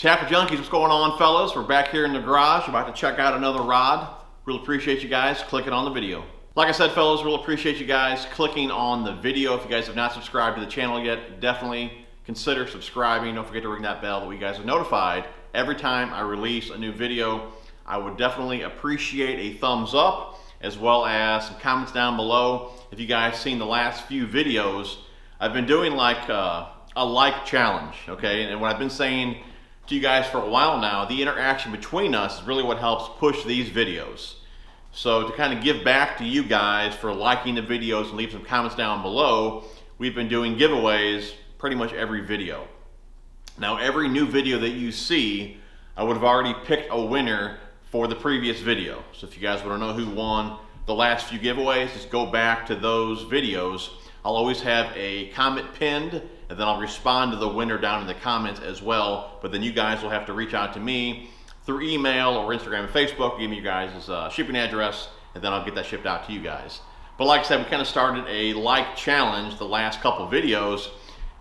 Tackle Junkies, what's going on, fellas? We're back here in the garage, about to check out another rod. Really appreciate you guys clicking on the video. Like I said, fellas, really appreciate you guys clicking on the video. If you guys have not subscribed to the channel yet, definitely consider subscribing. Don't forget to ring that bell that you guys are notified every time I release a new video. I would definitely appreciate a thumbs up, as well as some comments down below. If you guys seen the last few videos, I've been doing like a like challenge, okay? And what I've been saying to you guys for a while now, the interaction between us is really what helps push these videos. So to kind of give back to you guys for liking the videos and leave some comments down below, we've been doing giveaways pretty much every video. Now every new video that you see, I would have already picked a winner for the previous video. So if you guys want to know who won the last few giveaways, just go back to those videos. I'll always have a comment pinned, and then I'll respond to the winner down in the comments as well. But then you guys will have to reach out to me through email or Instagram and Facebook, give me you guys' shipping address, and then I'll get that shipped out to you guys. But like I said, we kind of started a like challenge the last couple videos,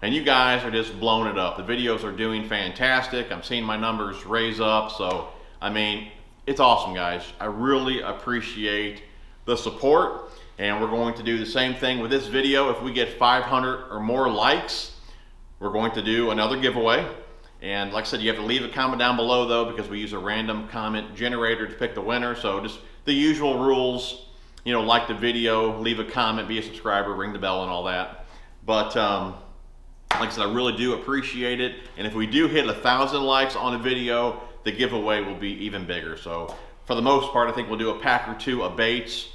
and you guys are just blowing it up. The videos are doing fantastic. I'm seeing my numbers raise up, so I mean, it's awesome, guys. I really appreciate the support, and we're going to do the same thing with this video. If we get 500 or more likes, we're going to do another giveaway. And like I said, you have to leave a comment down below though, because we use a random comment generator to pick the winner. So just the usual rules, you know, like the video, leave a comment, be a subscriber, ring the bell and all that. But like I said, I really do appreciate it. And if we do hit 1,000 likes on a video, the giveaway will be even bigger. So for the most part, I think we'll do a pack or two of baits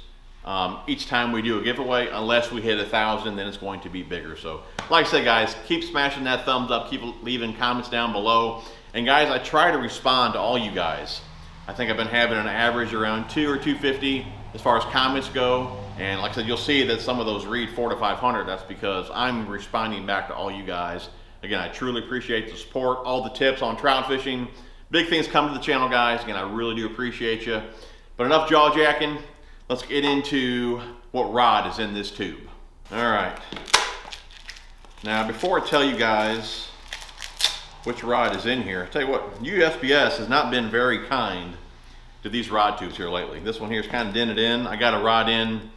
each time we do a giveaway. Unless we hit 1,000, then it's going to be bigger. So like I said, guys, keep smashing that thumbs up, keep leaving comments down below. And guys, I try to respond to all you guys. I think I've been having an average around 2 or 250 as far as comments go. And like I said, you'll see that some of those read 400 to 500. That's because I'm responding back to all you guys. Again, I truly appreciate the support, all the tips on trout fishing. Big things come to the channel, guys. Again, I really do appreciate you. But enough jaw jacking. Let's get into what rod is in this tube. All right. Now, before I tell you guys which rod is in here, I'll tell you what, USPS has not been very kind to these rod tubes here lately. This one here is kind of dented in. I got a rod in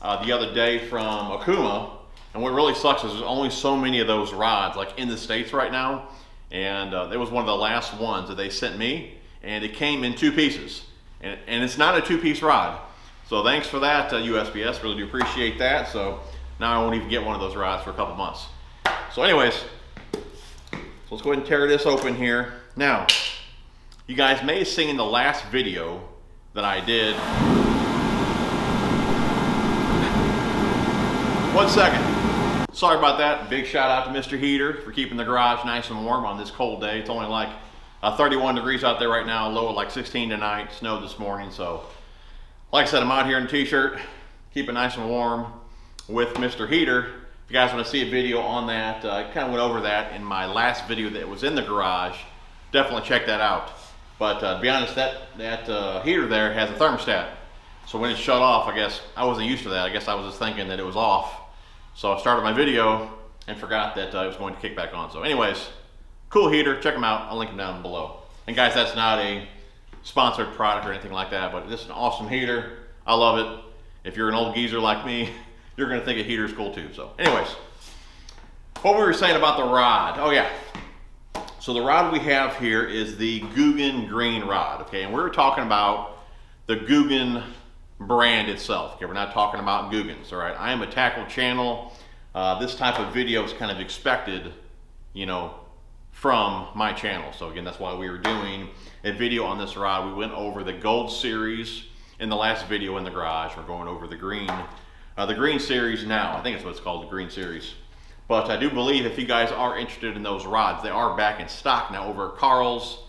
the other day from Akuma, and what really sucks is there's only so many of those rods like in the States right now. And it was one of the last ones that they sent me, and it came in 2 pieces. And it's not a 2-piece rod. So thanks for that, USPS, really do appreciate that. So now I won't even get one of those rods for a couple months. So anyways, so let's go ahead and tear this open here. Now, you guys may have seen in the last video that I did. 1 second. Sorry about that. Big shout out to Mr. Heater for keeping the garage nice and warm on this cold day. It's only like 31 degrees out there right now, low of like 16 tonight, snowed this morning. So like I said, I'm out here in a t-shirt, keep it nice and warm with Mr. Heater. If you guys want to see a video on that, I kind of went over that in my last video that was in the garage. Definitely check that out. But to be honest, that heater there has a thermostat. So when it shut off, I guess I wasn't used to that. I guess I was just thinking that it was off. So I started my video and forgot that it was going to kick back on. So anyways, cool heater, check them out. I'll link them down below. And guys, that's not a sponsored product or anything like that, but this is an awesome heater. I love it. If you're an old geezer like me, you're gonna think a heater is cool too. So anyways, what we were saying about the rod. Oh yeah. So the rod we have here is the Googan Green Rod, okay? And we were talking about the Googan brand itself, okay? We're not talking about Googans, all right? I am a tackle channel. This type of video is kind of expected, you know, from my channel. So again, that's why we were doing a video on this rod. We went over the gold series in the last video in the garage. We're going over the green series now. I think that's what it's called, the green series. But I do believe if you guys are interested in those rods, they are back in stock now over at Karl's.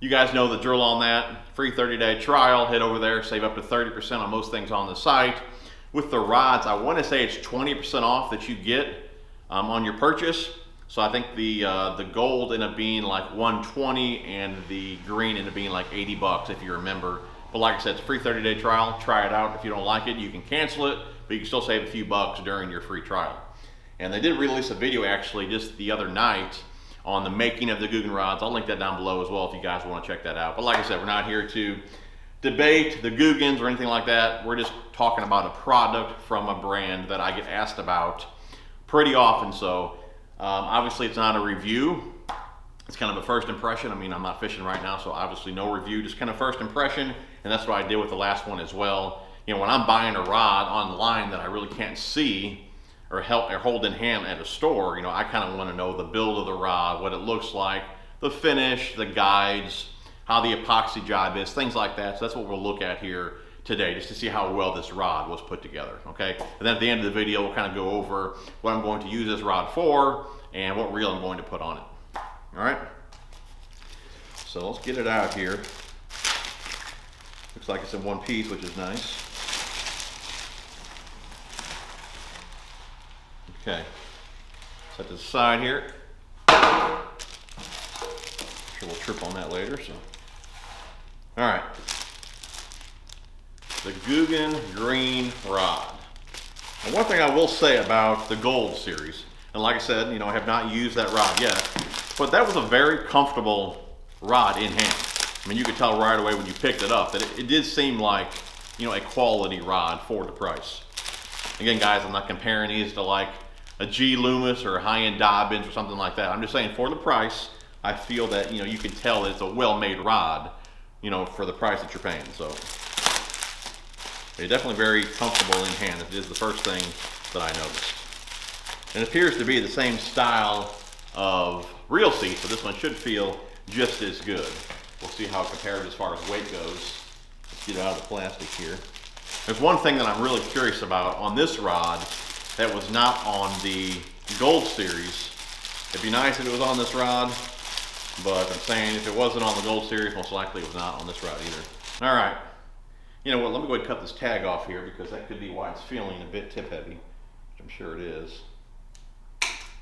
You guys know the drill on that. Free 30-day trial. Head over there, save up to 30% on most things on the site. With the rods, I want to say it's 20% off that you get on your purchase. So I think the gold ended up being like $120 and the green ended up being like 80 bucks if you remember. But like I said, it's a free 30-day trial. Try it out. If you don't like it, you can cancel it, but you can still save a few bucks during your free trial. And they did release a video actually just the other night on the making of the Googan rods. I'll link that down below as well if you guys want to check that out. But like I said, we're not here to debate the Googans or anything like that. We're just talking about a product from a brand that I get asked about pretty often. So obviously it's not a review. It's kind of a first impression. I mean, I'm not fishing right now, so obviously no review, just kind of first impression. And that's what I did with the last one as well. You know, when I'm buying a rod online that I really can't see or hold in hand at a store, you know, I kind of want to know the build of the rod, what it looks like, the finish, the guides, how the epoxy job is, things like that. So that's what we'll look at here today, just to see how well this rod was put together, okay? And then at the end of the video, we'll kind of go over what I'm going to use this rod for and what reel I'm going to put on it. All right? So let's get it out here. Looks like it's in one piece, which is nice. Okay, set this aside here. I'm sure we'll trip on that later, so. All right, the Googan Green Rod. And one thing I will say about the Gold series, and like I said, you know, I have not used that rod yet, but that was a very comfortable rod in hand. I mean, you could tell right away when you picked it up that it did seem like, you know, a quality rod for the price. Again, guys, I'm not comparing these to like a G Loomis or a high-end Dobbins or something like that. I'm just saying for the price, I feel that, you know, you can tell that it's a well-made rod, you know, for the price that you're paying. So they're definitely very comfortable in hand. It is the first thing that I noticed. And it appears to be the same style of reel seat, so this one should feel just as good. We'll see how it compares as far as weight goes. Let's get it out of the plastic here. There's one thing that I'm really curious about on this rod that was not on the Gold series. It'd be nice if it was on this rod, but I'm saying if it wasn't on the Gold series, most likely it was not on this rod either. All right, you know what, let me go ahead and cut this tag off here because that could be why it's feeling a bit tip heavy, which I'm sure it is.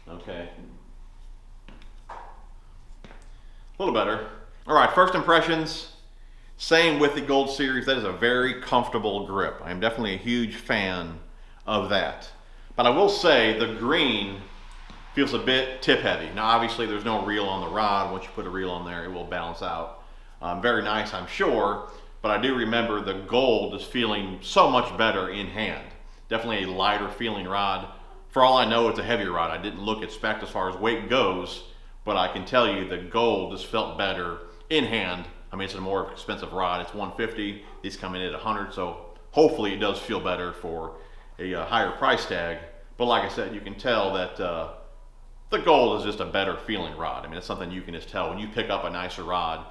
Okay. A little better. All right, first impressions, same with the Gold series. That is a very comfortable grip. I am definitely a huge fan of that. But I will say the green feels a bit tip heavy. Now obviously there's no reel on the rod. Once you put a reel on there, it will balance out. Very nice, I'm sure, but I do remember the Gold is feeling so much better in hand. Definitely a lighter feeling rod. For all I know, it's a heavier rod. I didn't look at spec as far as weight goes, but I can tell you the Gold just felt better in hand. I mean, it's a more expensive rod. It's $150. These come in at $100, so hopefully it does feel better for a higher price tag. But like I said, you can tell that the Gold is just a better feeling rod. I mean, it's something you can just tell. When you pick up a nicer rod,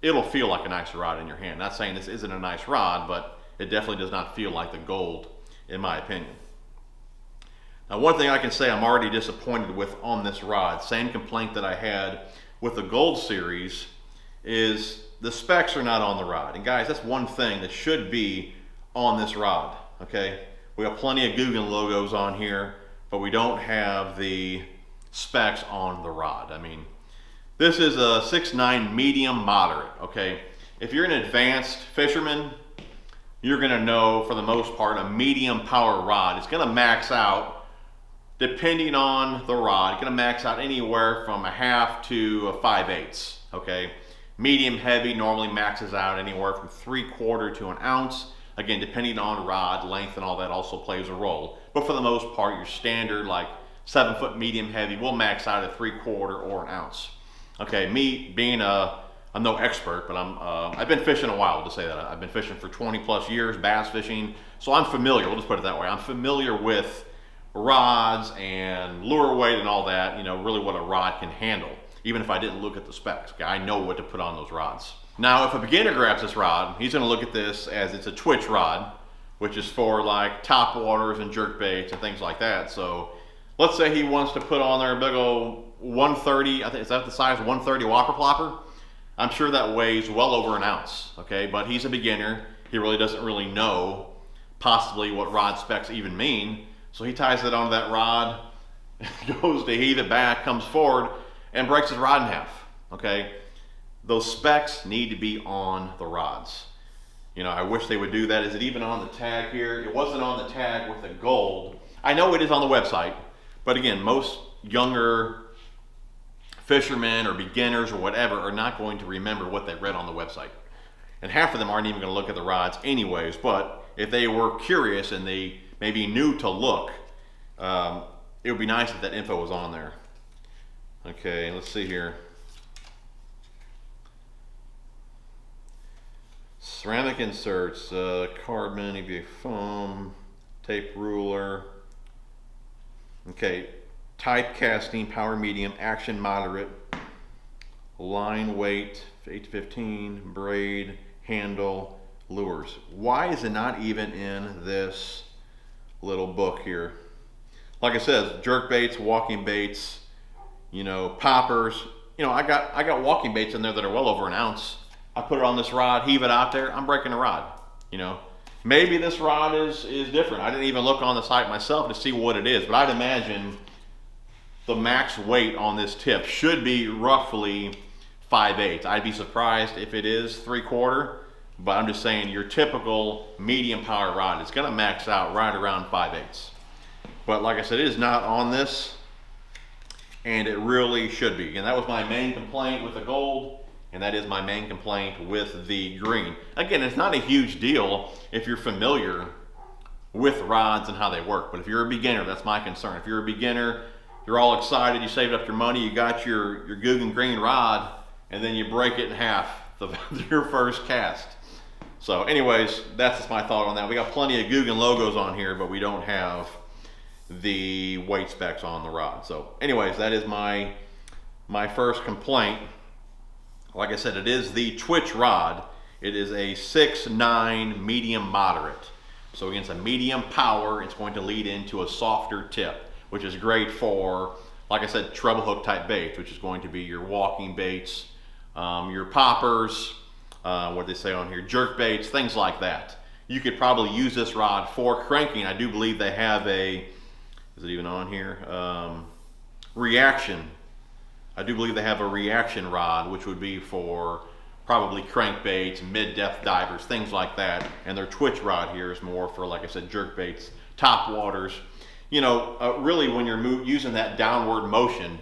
it'll feel like a nicer rod in your hand. Not saying this isn't a nice rod, but it definitely does not feel like the Gold, in my opinion. Now, one thing I can say I'm already disappointed with on this rod, same complaint that I had with the Gold series, is the specs are not on the rod. And guys, that's one thing that should be on this rod, okay? We have plenty of Googan logos on here, but we don't have the specs on the rod. I mean, this is a 6'9" medium moderate, okay? If you're an advanced fisherman, you're gonna know for the most part a medium power rod. It's gonna max out, depending on the rod, it's gonna max out anywhere from a half to a 5/8, okay? Medium heavy normally maxes out anywhere from 3/4 to an ounce. Again, depending on rod length and all that also plays a role. But for the most part, your standard like 7-foot medium heavy will max out at 3/4 or an ounce. Okay, me being I'm no expert, but I've been fishing a while to say that. I've been fishing for 20+ years, bass fishing. So I'm familiar, we'll just put it that way. I'm familiar with rods and lure weight and all that, you know, really what a rod can handle. Even if I didn't look at the specs, okay, I know what to put on those rods. Now, if a beginner grabs this rod, he's gonna look at this as it's a twitch rod, which is for like top waters and jerk baits and things like that. So let's say he wants to put on there a big old 130, I think, is that the size, 130 whopper plopper? I'm sure that weighs well over an ounce, okay? But he's a beginner. He really doesn't really know possibly what rod specs even mean. So he ties it onto that rod, goes to heave it back, comes forward, and breaks his rod in half, okay? Those specs need to be on the rods. You know, I wish they would do that. Is it even on the tag here? It wasn't on the tag with the Gold. I know it is on the website, but again, most younger fishermen or beginners or whatever are not going to remember what they read on the website. And half of them aren't even going to look at the rods anyways, but if they were curious and they maybe knew to look, it would be nice if that info was on there. Okay, let's see here. Ceramic inserts, carbon, EVA foam, tape ruler. Okay, type casting, power medium, action moderate, line weight, 8 to 15, braid, handle, lures. Why is it not even in this little book here? Like I said, jerk baits, walking baits, you know, poppers. You know, I got walking baits in there that are well over an ounce. I put it on this rod, heave it out there, I'm breaking the rod, you know. Maybe this rod is different. I didn't even look on the site myself to see what it is, but I'd imagine the max weight on this tip should be roughly 5/8. I'd be surprised if it is 3/4, but I'm just saying your typical medium power rod is gonna max out right around 5/8. But like I said, it is not on this, and it really should be. And that was my main complaint with the gold, and that is my main complaint with the green. Again, it's not a huge deal if you're familiar with rods and how they work, but if you're a beginner, that's my concern. If you're a beginner, you're all excited, you saved up your money, you got your Googan Green Rod, and then you break it in half your first cast. So anyways, that's just my thought on that. We got plenty of Googan logos on here, but we don't have the weight specs on the rod. So anyways, that is my first complaint. Like I said, it is the Twitch rod. It is a 6'9" medium moderate. So again, it's a medium power. It's going to lead into a softer tip, which is great for, like I said, treble hook type baits, which is going to be your walking baits, your poppers, what they say on here, jerk baits, things like that. You could probably use this rod for cranking. I do believe they have a, is it even on here? Reaction. I do believe they have a reaction rod, which would be for probably crankbaits, mid-depth divers, things like that. And their Twitch rod here is more for, like I said, jerk baits, top waters. You know, really when you're using that downward motion,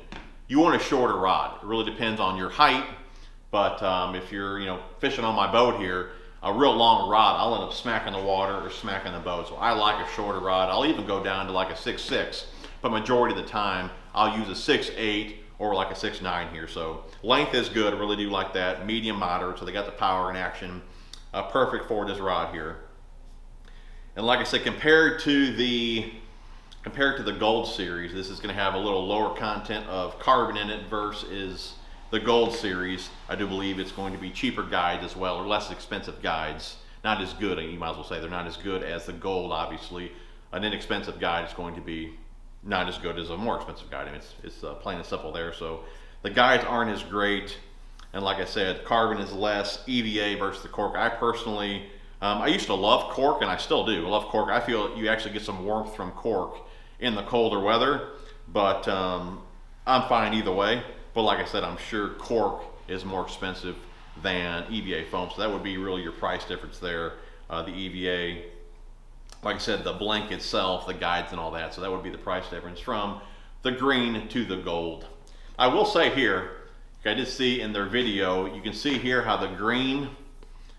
you want a shorter rod. It really depends on your height. But if you're, you know, fishing on my boat here, a real long rod, I'll end up smacking the water or smacking the boat. So I like a shorter rod. I'll even go down to like a 6'6", but majority of the time I'll use a 6'8", or like a 6'9" here. So length is good, I really do like that. Medium moderate, so they got the power and action. Perfect for this rod here. And like I said, compared to the gold series, this is gonna have a little lower content of carbon in it versus the gold series. I do believe it's going to be cheaper guides as well, or less expensive guides. Not as good, you might as well say they're not as good as the gold, obviously. An inexpensive guide is going to be not as good as a more expensive guide. I mean, it's plain and simple there. So the guides aren't as great. And like I said, carbon is less, EVA versus the cork. I personally, I used to love cork, and I still do. I love cork. I feel you actually get some warmth from cork in the colder weather, but I'm fine either way. But like I said, I'm sure cork is more expensive than EVA foam. So that would be really your price difference there. The EVA, like I said, the blank itself, the guides and all that. So that would be the price difference from the green to the gold. I will say here, I did see in their video, you can see here how the green,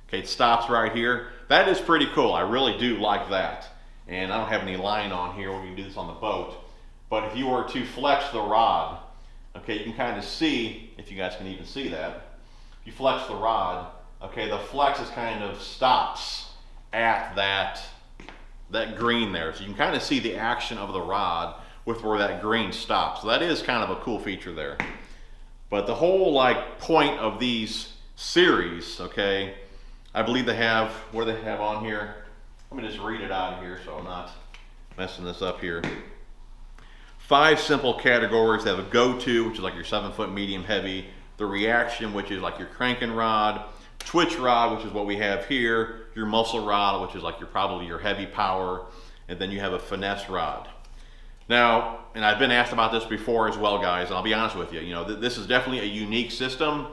okay, it stops right here. That is pretty cool. I really do like that. And I don't have any line on here. We can do this on the boat. But if you were to flex the rod, okay, you can kind of see, if you guys can even see that, if you flex the rod, okay, the flex is kind of stops at that green there. So you can kind of see the action of the rod with where that green stops. So that is kind of a cool feature there. But the whole like point of these series, okay, I believe they have, where they have on here, let me just read it out of here so I'm not messing this up here. 5 simple categories. They have a go-to, which is like your 7-foot medium heavy, the reaction, which is like your cranking rod, Twitch rod, which is what we have here, your muscle rod, which is like probably your heavy power, and then you have a finesse rod. Now, and I've been asked about this before as well, guys, and I'll be honest with you, you know, this is definitely a unique system,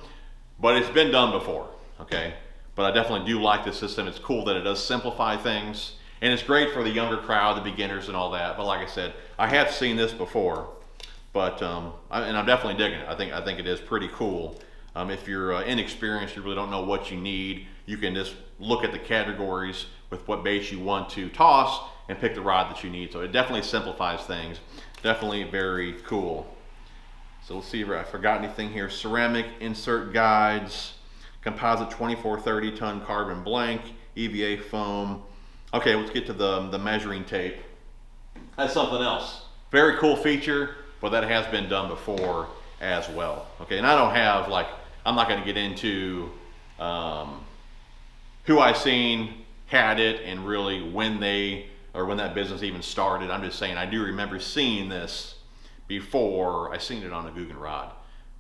but it's been done before, okay? But I definitely do like this system. It's cool that it does simplify things, and it's great for the younger crowd, the beginners and all that. But like I said, I have seen this before. But and I'm definitely digging it. I think it is pretty cool. If you're inexperienced, you really don't know what you need, you can just look at the categories with what baits you want to toss and pick the rod that you need. So it definitely simplifies things. Definitely very cool. So let's see if I forgot anything here. Ceramic insert guides, composite 24-30 ton carbon blank, EVA foam. Okay, let's get to the measuring tape. That's something else. Very cool feature, but that has been done before as well. Okay, and I don't have, like, I'm not going to get into who I seen had it and really when that business even started. I'm just saying I do remember seeing this before I seen it on a Googan rod.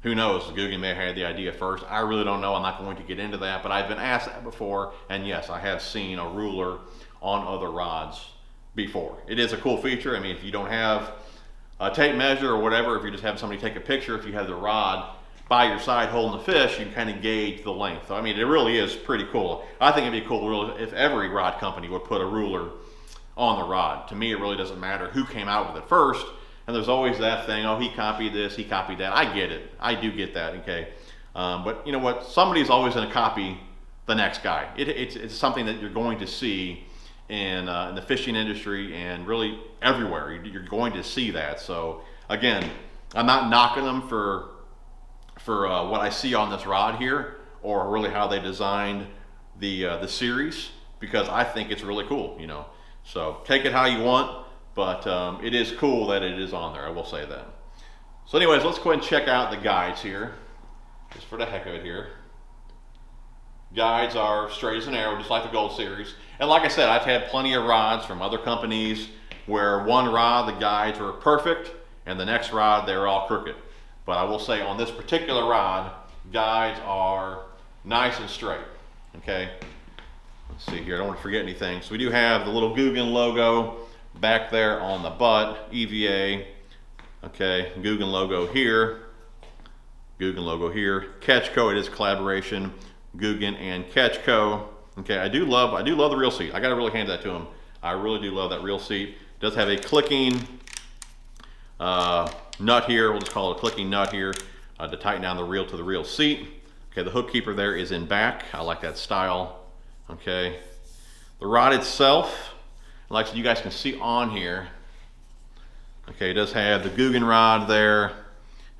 Who knows, Googan may have had the idea first. I really don't know. I'm not going to get into that, but I've been asked that before, and yes, I have seen a ruler on other rods before. It is a cool feature. I mean, if you don't have a tape measure or whatever, if you just have somebody take a picture, if you have the rod by your side holding the fish, you can kind of gauge the length. So, I mean, it really is pretty cool. I think it'd be cool if every rod company would put a ruler on the rod. To me, it really doesn't matter who came out with it first. And there's always that thing, oh, he copied this, he copied that. I get it. I do get that, okay? But you know what? Somebody's always going to copy the next guy. It's something that you're going to see in the fishing industry and really everywhere. You're going to see that. So again, I'm not knocking them for what I see on this rod here, or really how they designed the series, because I think it's really cool, you know. So take it how you want, but it is cool that it is on there, I will say that. So anyways, let's go ahead and check out the guides here, just for the heck of it here. Guides are straight as an arrow, just like the Gold Series. And like I said, I've had plenty of rods from other companies where one rod, the guides were perfect, and the next rod, they were all crooked. But I will say on this particular rod, guides are nice and straight, okay? Let's see here, I don't want to forget anything. So we do have the little Googan logo back there on the butt, EVA, okay, Googan logo here, Catchco, it is collaboration, Googan and Catchco. Okay, I do love the reel seat. I gotta really hand that to them. I really do love that reel seat. It does have a clicking nut here. We'll just call it a clicking nut here to tighten down the reel to the reel seat. Okay, the hook keeper there is in back. I like that style. Okay, the rod itself, like you guys can see on here. Okay, it does have the Googan rod there.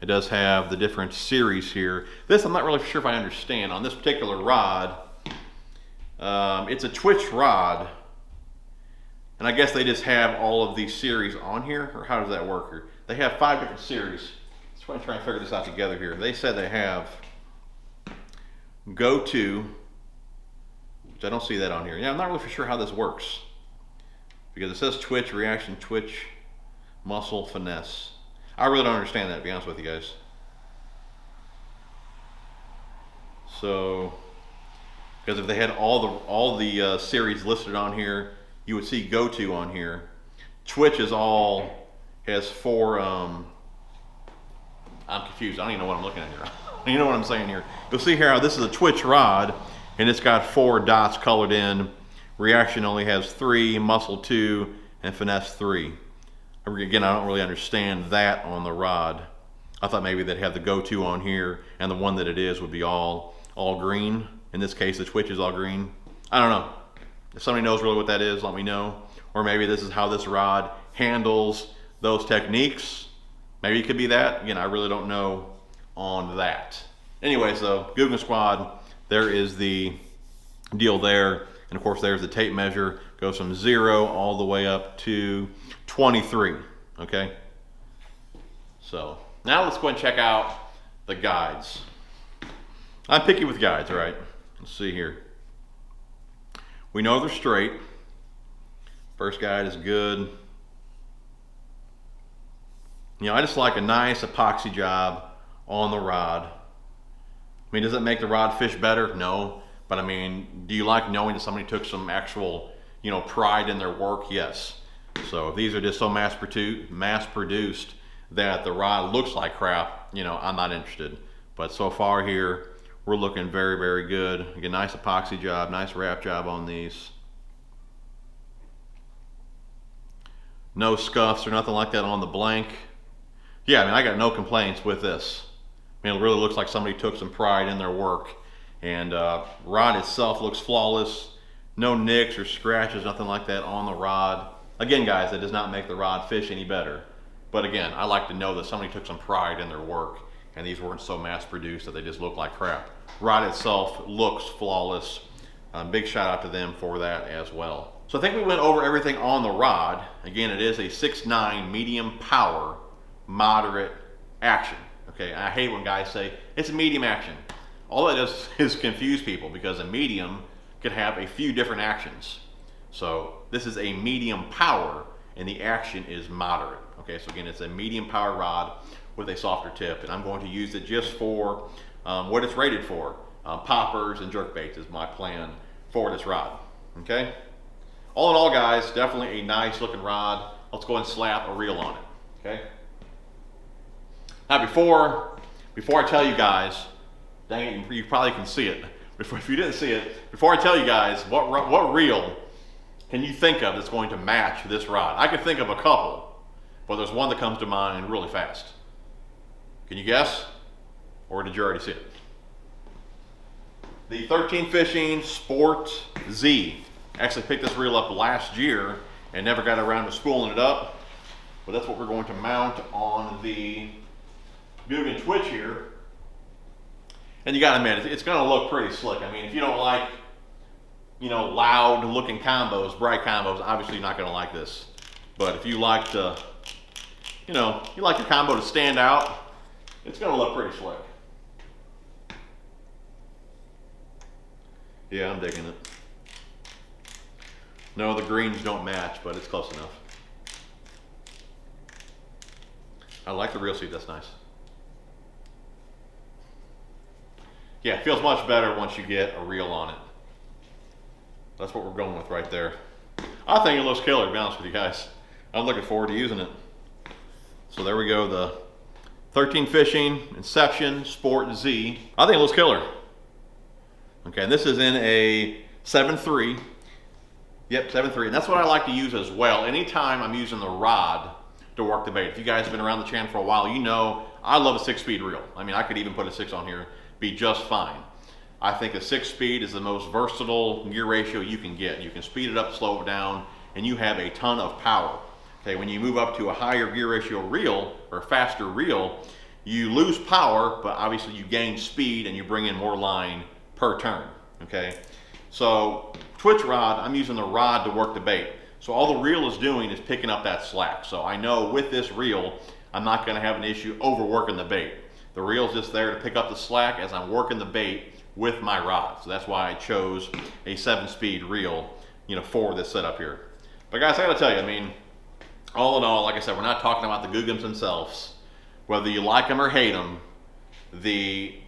It does have the different series here. This I'm not really sure if I understand. On this particular rod, it's a twitch rod, and I guess they just have all of these series on here, or how does that work here? They have 5 different series. Let's try and figure this out together here. They said they have go-to, which I don't see that on here. Yeah, I'm not really for sure how this works, because it says twitch, reaction, twitch, muscle, finesse. I really don't understand that, to be honest with you guys. So, because if they had all the series listed on here, you would see go-to on here. Twitch is has 4. I'm confused. I don't even know what I'm looking at here. You know what I'm saying here. You'll see here how this is a twitch rod, and it's got 4 dots colored in. Reaction only has 3, muscle 2, and finesse 3. Again, I don't really understand that on the rod. I thought maybe they'd have the go-to on here, and the one that it is would be all green. In this case, the twitch is all green. I don't know. If somebody knows really what that is, let me know. Or maybe this is how this rod handles those techniques. Maybe it could be that. Again, I really don't know on that. Anyways, though, Googan Squad, there is the deal there. And of course, there's the tape measure. Goes from 0 all the way up to 23, okay? So, now let's go and check out the guides. I'm picky with guides, all right? Let's see here. We know they're straight. First guide is good. You know, I just like a nice epoxy job on the rod. I mean, does it make the rod fish better? No. But I mean, do you like knowing that somebody took some actual, you know, pride in their work? Yes. So if these are just so mass produced that the rod looks like crap, you know, I'm not interested. But so far here, we're looking very, very good. Again, nice epoxy job, nice wrap job on these. No scuffs or nothing like that on the blank. yeah, I mean, I got no complaints with this. I mean, it really looks like somebody took some pride in their work. And rod itself looks flawless. No nicks or scratches, nothing like that on the rod. Again, guys, that does not make the rod fish any better. But again, I like to know that somebody took some pride in their work and these weren't so mass produced that they just look like crap. Rod itself looks flawless. Big shout out to them for that as well. So I think we went over everything on the rod. Again, it is a 6'9" medium power, moderate action. Okay, I hate when guys say it's a medium action. All that does is confuse people because a medium could have a few different actions. So this is a medium power and the action is moderate. Okay, so again, it's a medium power rod with a softer tip, and I'm going to use it just for what it's rated for. Poppers and jerkbaits is my plan for this rod. Okay, all in all, guys, definitely a nice looking rod. Let's go and slap a reel on it. Okay. Now before I tell you guys, dang it, you probably can see it. If you didn't see it, before I tell you guys what reel can you think of that's going to match this rod? I can think of a couple, but there's one that comes to mind really fast. Can you guess? Or did you already see it? The 13 Fishing Sport Z. Actually picked this reel up last year and never got around to spooling it up. But that's what we're going to mount on the Googan Twitch here. And you gotta admit, it's gonna look pretty slick. I mean, if you don't like, you know, loud looking combos, bright combos, obviously you're not gonna like this. But if you like to, you know, you like your combo to stand out, it's gonna look pretty slick. Yeah, I'm digging it. No, the greens don't match, but it's close enough. I like the reel seat, that's nice. Yeah, it feels much better once you get a reel on it. That's what we're going with right there. I think it looks killer, to be honest with you guys. I'm looking forward to using it. So there we go, the 13 Fishing Inception Sport Z. I think it looks killer. Okay, and this is in a 7.3. Yep, 7.3, and that's what I like to use as well. Anytime I'm using the rod to work the bait. If you guys have been around the channel for a while, you know I love a 6-speed reel. I mean, I could even put a 6 on here, be just fine. I think a 6-speed is the most versatile gear ratio you can get. You can speed it up, slow it down, and you have a ton of power. Okay, when you move up to a higher gear ratio reel or faster reel, you lose power, but obviously you gain speed and you bring in more line per turn. Okay, so Twitch rod, I'm using the rod to work the bait. So all the reel is doing is picking up that slack. So I know with this reel, I'm not gonna have an issue overworking the bait. The reel's just there to pick up the slack as I'm working the bait with my rod. So that's why I chose a 7-speed reel, you know, for this setup here. But guys, I gotta tell you, I mean, all in all, like I said, we're not talking about the Googans themselves. Whether you like them or hate them, the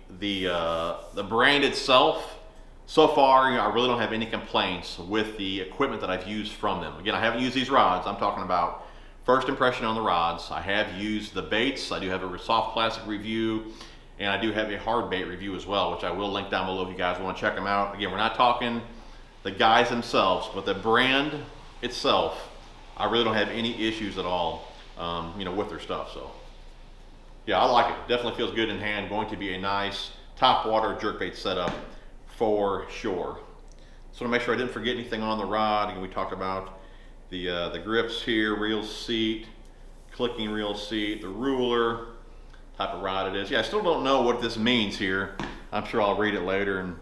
brand itself, so far, you know, I really don't have any complaints with the equipment that I've used from them. Again, I haven't used these rods. I'm talking about first impression on the rods. I have used the baits. I do have a soft plastic review, and I do have a hard bait review as well, which I will link down below if you guys want to check them out. Again, we're not talking the guys themselves, but the brand itself, I really don't have any issues at all, you know, with their stuff. So yeah, I like it. Definitely feels good in hand. Going to be a nice top water jerkbait setup for sure. So to make sure I didn't forget anything on the rod, again, we talked about the grips here, reel seat, clicking reel seat, the ruler, type of rod it is. Yeah, I still don't know what this means here. I'm sure I'll read it later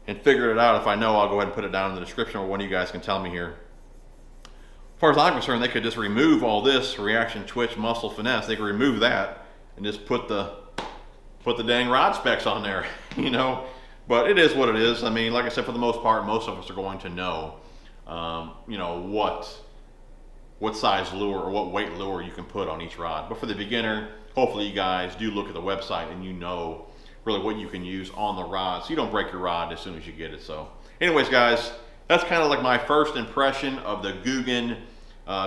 and figure it out. If I know, I'll go ahead and put it down in the description, or one of you guys can tell me here. As far as I'm concerned, they could just remove all this reaction, twitch, muscle, finesse. They could remove that and just put the dang rod specs on there, you know. But it is what it is. I mean, like I said, for the most part, most of us are going to know, you know, what size lure or what weight lure you can put on each rod. But for the beginner, hopefully you guys do look at the website and you know really what you can use on the rod, so you don't break your rod as soon as you get it. So anyways, guys, that's kind of like my first impression of the Googan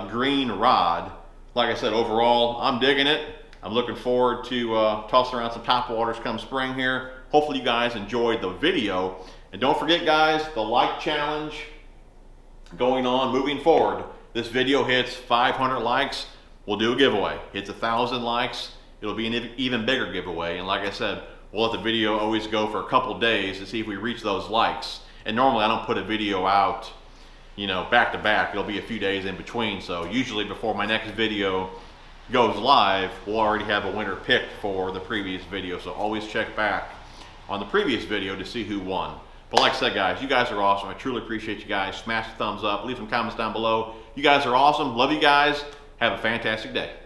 Green Rod. Like I said, overall, I'm digging it. I'm looking forward to tossing around some top waters come spring here. Hopefully you guys enjoyed the video. And don't forget, guys, the like challenge going on moving forward. This video hits 500 likes, we'll do a giveaway. Hits 1,000 likes, it'll be an even bigger giveaway. And like I said, we'll let the video always go for a couple days to see if we reach those likes. And normally I don't put a video out, you know, back to back. It'll be a few days in between. So usually before my next video goes live, we'll already have a winner picked for the previous video. So always check back on the previous video to see who won. But like I said, guys, you guys are awesome. I truly appreciate you guys. Smash the thumbs up, leave some comments down below. You guys are awesome. Love you guys. Have a fantastic day.